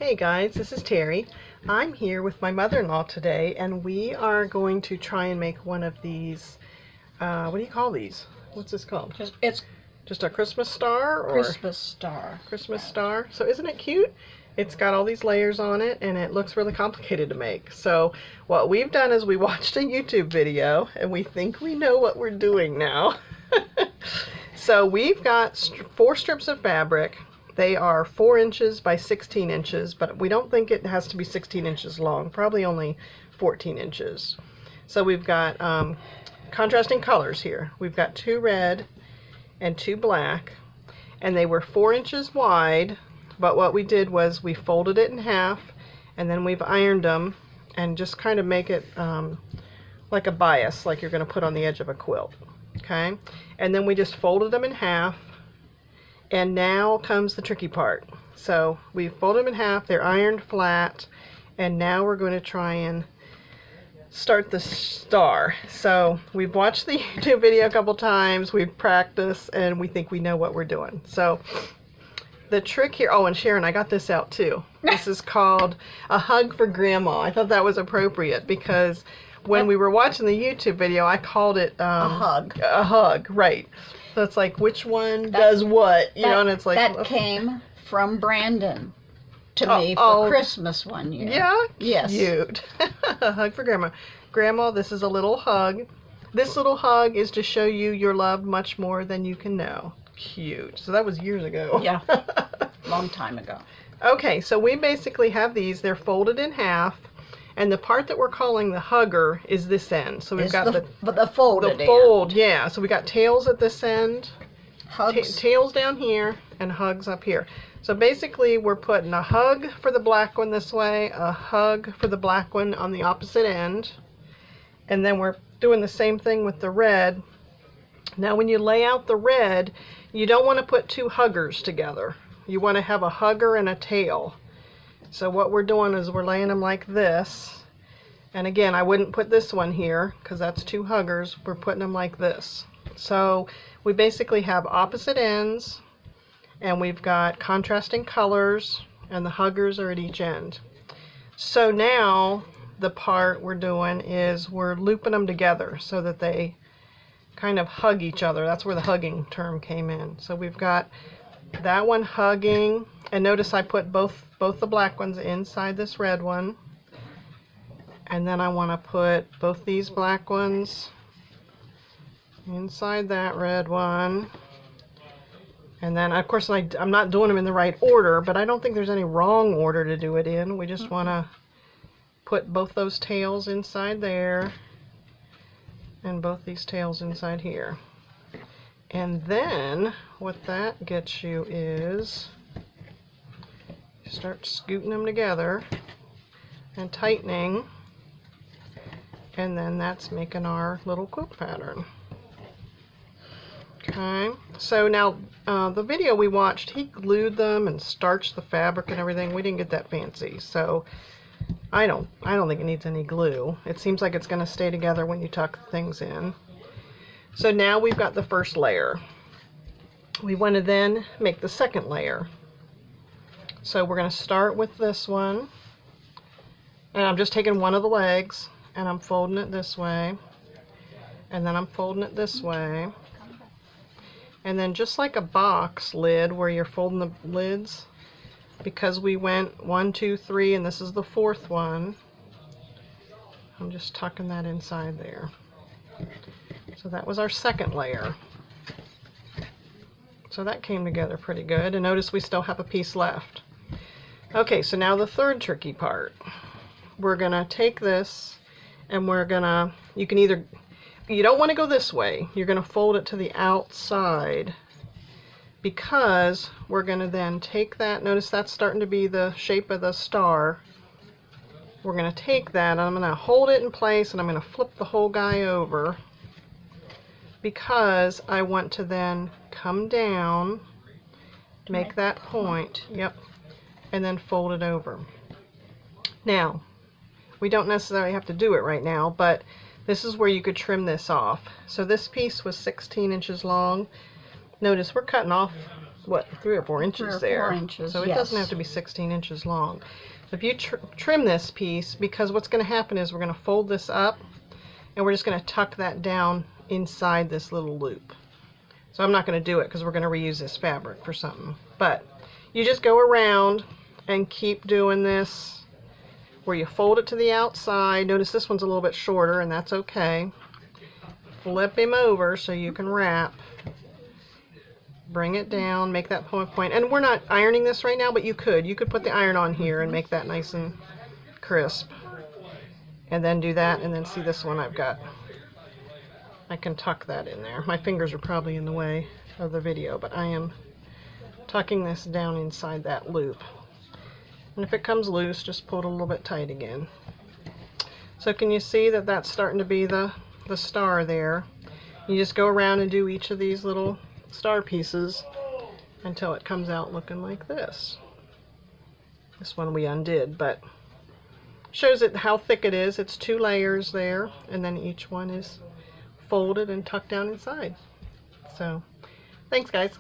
Hey guys, this is Terry. I'm here with my mother-in-law today, and we are going to try and make one of these, what do you call these? What's this called? It's Just a Christmas star? Or Christmas star. Christmas star. So isn't it cute? It's got all these layers on it, and it looks really complicated to make. So what we've done is we watched a YouTube video, and we think we know what we're doing now. So we've got 4 strips of fabric. They are 4 inches by 16 inches, but we don't think it has to be 16 inches long, probably only 14 inches. So we've got contrasting colors here. We've got 2 red and 2 black, and they were 4 inches wide, but what we did was we folded it in half, and then we've ironed them and just kind of make it like a bias, like you're going to put on the edge of a quilt. Okay, and then we just folded them in half. And now comes the tricky part. So we fold them in half, they're ironed flat, and now we're going to try and start the star. So we've watched the YouTube video a couple times, we've practiced, and we think we know what we're doing. So the trick here, oh, and Sharon, I got this out too. This is called a hug for grandma. I thought that was appropriate because when we were watching the YouTube video, I called it a hug. A hug, right. So it's like, which one does what? You know, and it's like... That came from Brandon to me for Christmas one year. Yeah? Yes. Cute. A hug for Grandma. Grandma, this is a little hug. This little hug is to show you you're loved much more than you can know. Cute. So that was years ago. Yeah. Long time ago. Okay, so we basically have these. They're folded in half. And the part that we're calling the hugger is this end. So we've got the folded the fold, end. yeah. So we got tails at this end, Hugs. tails down here, and hugs up here. So basically we're putting a hug for the black one this way, a hug for the black one on the opposite end, and then we're doing the same thing with the red. Now when you lay out the red, you don't want to put 2 huggers together. You want to have a hugger and a tail. So what we're doing is we're laying them like this. And again, I wouldn't put this one here because that's 2 huggers. We're putting them like this. So we basically have opposite ends, and we've got contrasting colors, and the huggers are at each end. So now the part we're doing is we're looping them together so that they kind of hug each other. That's where the hugging term came in. So we've got that one hugging, and notice I put both the black ones inside this red one, and then I want to put both these black ones inside that red one, and then of course I'm not doing them in the right order, but I don't think there's any wrong order to do it in. We just want to put both those tails inside there and both these tails inside here. And then what that gets you is you start scooting them together and tightening, and then that's making our little quilt pattern. Okay, so now the video we watched, he glued them and starched the fabric and everything. We didn't get that fancy, so I don't think it needs any glue. It seems like it's going to stay together when you tuck things in. So now we've got the first layer. We want to then make the second layer. So we're going to start with this one. And I'm just taking one of the legs and I'm folding it this way. And then I'm folding it this way. And then just like a box lid where you're folding the lids, because we went 1, 2, 3, and this is the 4th one, I'm just tucking that inside there. So that was our second layer. So that came together pretty good, and notice we still have a piece left. Okay, so now the third tricky part. We're gonna take this and we're gonna, you don't want to go this way. You're gonna fold it to the outside, because we're gonna then take that, notice that's starting to be the shape of the star. We're gonna take that and I'm gonna hold it in place and I'm gonna flip the whole guy over, because I want to then come down, make that point, yep, and then fold it over. Now, we don't necessarily have to do it right now, but this is where you could trim this off. So this piece was 16 inches long. Notice we're cutting off what, 3 or 4 inches 3 or 4 there. inches, So it yes. doesn't have to be 16 inches long. So if you trim this piece, because what's going to happen is we're going to fold this up and we're just going to tuck that down inside this little loop. So I'm not going to do it because we're going to reuse this fabric for something. But you just go around and keep doing this where you fold it to the outside. Notice this one's a little bit shorter, and that's okay. Flip him over so you can wrap. Bring it down, make that point. And we're not ironing this right now, but you could. You could put the iron on here and make that nice and crisp. And then do that, and then see this one I've got. I can tuck that in there. My fingers are probably in the way of the video, but I am tucking this down inside that loop. And if it comes loose, just pull it a little bit tight again. So can you see that that's starting to be the star there? You just go around and do each of these little star pieces until it comes out looking like this. This one we undid, but shows it how thick it is. It's 2 layers there, and then each one is folded and tucked down inside. So, thanks guys.